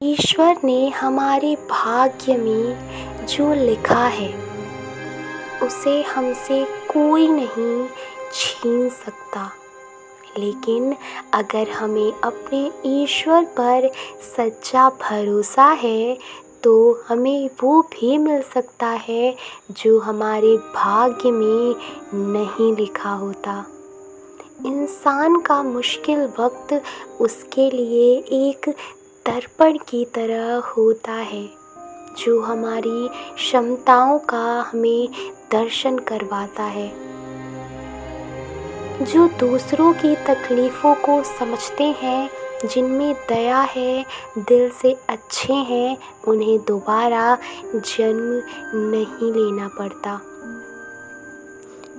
ईश्वर ने हमारे भाग्य में जो लिखा है उसे हमसे कोई नहीं छीन सकता। लेकिन अगर हमें अपने ईश्वर पर सच्चा भरोसा है तो हमें वो भी मिल सकता है जो हमारे भाग्य में नहीं लिखा होता। इंसान का मुश्किल वक्त उसके लिए एक दर्पण की तरह होता है जो हमारी क्षमताओं का हमें दर्शन करवाता है। जो दूसरों की तकलीफ़ों को समझते हैं, जिनमें दया है, दिल से अच्छे हैं, उन्हें दोबारा जन्म नहीं लेना पड़ता।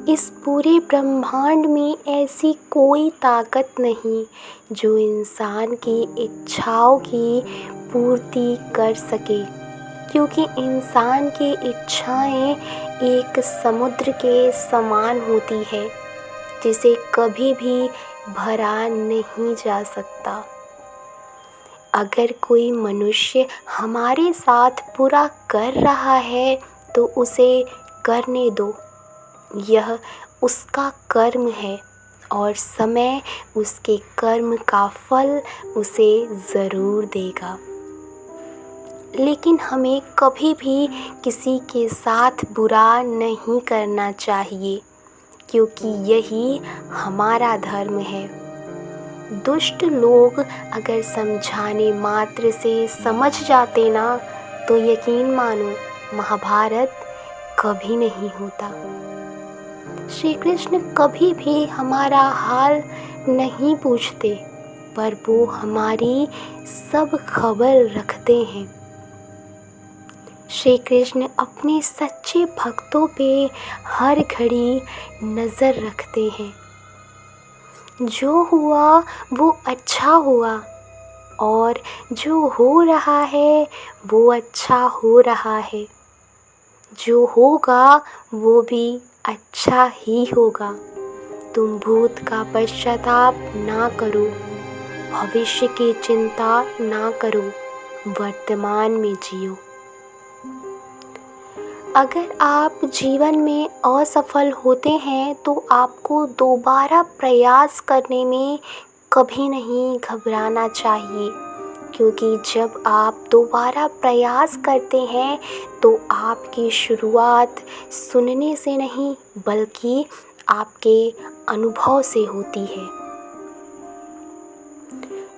इस पूरे ब्रह्मांड में ऐसी कोई ताकत नहीं जो इंसान की इच्छाओं की पूर्ति कर सके, क्योंकि इंसान की इच्छाएं एक समुद्र के समान होती है जिसे कभी भी भरा नहीं जा सकता। अगर कोई मनुष्य हमारे साथ बुरा कर रहा है तो उसे करने दो, यह उसका कर्म है और समय उसके कर्म का फल उसे ज़रूर देगा। लेकिन हमें कभी भी किसी के साथ बुरा नहीं करना चाहिए, क्योंकि यही हमारा धर्म है। दुष्ट लोग अगर समझाने मात्र से समझ जाते ना, तो यकीन मानो महाभारत कभी नहीं होता। श्री कृष्ण कभी भी हमारा हाल नहीं पूछते, पर वो हमारी सब खबर रखते हैं। श्री कृष्ण अपने सच्चे भक्तों पे हर घड़ी नज़र रखते हैं। जो हुआ वो अच्छा हुआ और जो हो रहा है वो अच्छा हो रहा है। जो होगा वो भी अच्छा ही होगा। तुम भूत का पश्चाताप ना करो, भविष्य की चिंता ना करो, वर्तमान में जियो। अगर आप जीवन में असफल होते हैं तो आपको दोबारा प्रयास करने में कभी नहीं घबराना चाहिए, क्योंकि जब आप दोबारा प्रयास करते हैं तो आपकी शुरुआत सुनने से नहीं बल्कि आपके अनुभव से होती है।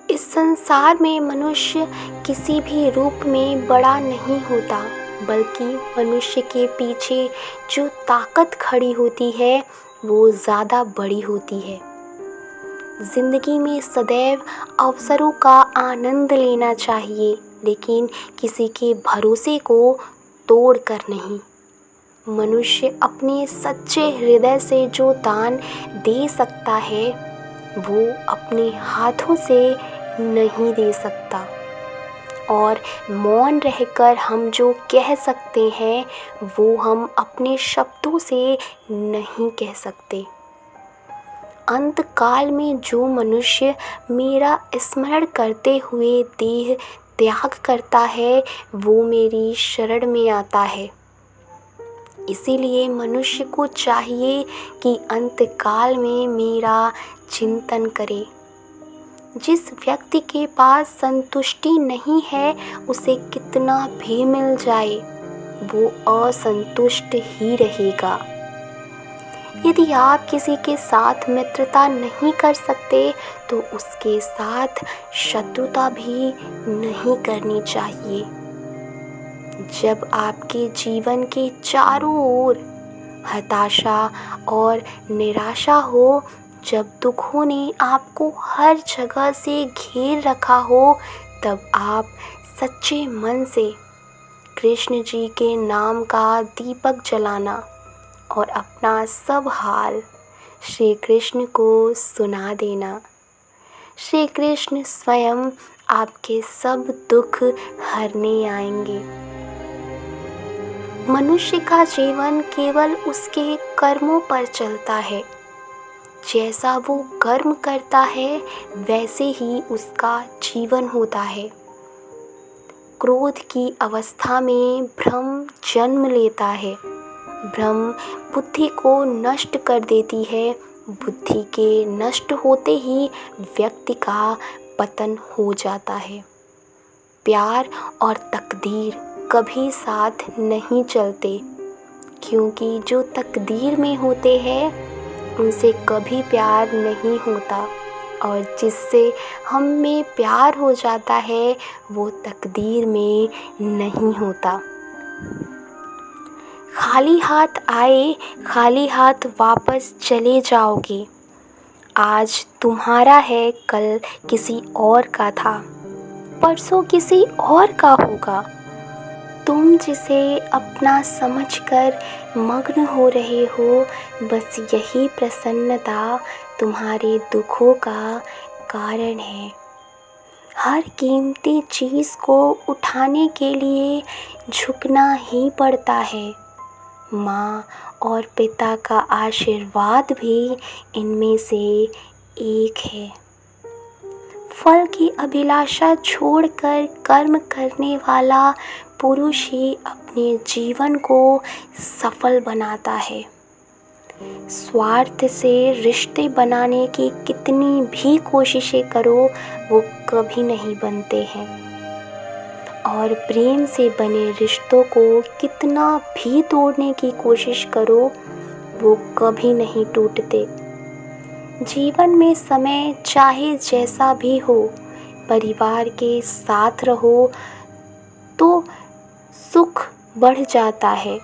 इस संसार में मनुष्य किसी भी रूप में बड़ा नहीं होता, बल्कि मनुष्य के पीछे जो ताकत खड़ी होती है वो ज़्यादा बड़ी होती है। ज़िंदगी में सदैव अवसरों का आनंद लेना चाहिए, लेकिन किसी के भरोसे को तोड़ कर नहीं। मनुष्य अपने सच्चे हृदय से जो दान दे सकता है वो अपने हाथों से नहीं दे सकता, और मौन रहकर हम जो कह सकते हैं वो हम अपने शब्दों से नहीं कह सकते। अंत काल में जो मनुष्य मेरा स्मरण करते हुए देह त्याग करता है वो मेरी शरण में आता है। इसीलिए मनुष्य को चाहिए कि अंत काल में मेरा चिंतन करे। जिस व्यक्ति के पास संतुष्टि नहीं है उसे कितना भी मिल जाए वो असंतुष्ट ही रहेगा। यदि आप किसी के साथ मित्रता नहीं कर सकते तो उसके साथ शत्रुता भी नहीं करनी चाहिए। जब आपके जीवन के चारों ओर हताशा और निराशा हो, जब दुखों ने आपको हर जगह से घेर रखा हो, तब आप सच्चे मन से कृष्ण जी के नाम का दीपक जलाना और अपना सब हाल श्री कृष्ण को सुना देना। श्री कृष्ण स्वयं आपके सब दुख हरने आएंगे। मनुष्य का जीवन केवल उसके कर्मों पर चलता है। जैसा वो कर्म करता है वैसे ही उसका जीवन होता है। क्रोध की अवस्था में भ्रम जन्म लेता है। भ्रम बुद्धि को नष्ट कर देती है। बुद्धि के नष्ट होते ही व्यक्ति का पतन हो जाता है। प्यार और तकदीर कभी साथ नहीं चलते, क्योंकि जो तकदीर में होते हैं उनसे कभी प्यार नहीं होता, और जिससे हम में प्यार हो जाता है वो तकदीर में नहीं होता। खाली हाथ आए, खाली हाथ वापस चले जाओगे। आज तुम्हारा है, कल किसी और का था, परसों किसी और का होगा। तुम जिसे अपना समझकर मग्न हो रहे हो, बस यही प्रसन्नता तुम्हारे दुखों का कारण है। हर कीमती चीज़ को उठाने के लिए झुकना ही पड़ता है। माँ और पिता का आशीर्वाद भी इनमें से एक है। फल की अभिलाषा छोड़कर कर्म करने वाला पुरुष ही अपने जीवन को सफल बनाता है। स्वार्थ से रिश्ते बनाने की कितनी भी कोशिशें करो वो कभी नहीं बनते हैं, और प्रेम से बने रिश्तों को कितना भी तोड़ने की कोशिश करो वो कभी नहीं टूटते। जीवन में समय चाहे जैसा भी हो, परिवार के साथ रहो तो सुख बढ़ जाता है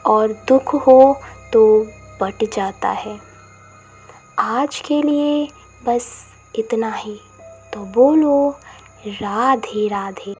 और दुख हो तो बट जाता है। आज के लिए बस इतना ही। तो बोलो राधे राधे।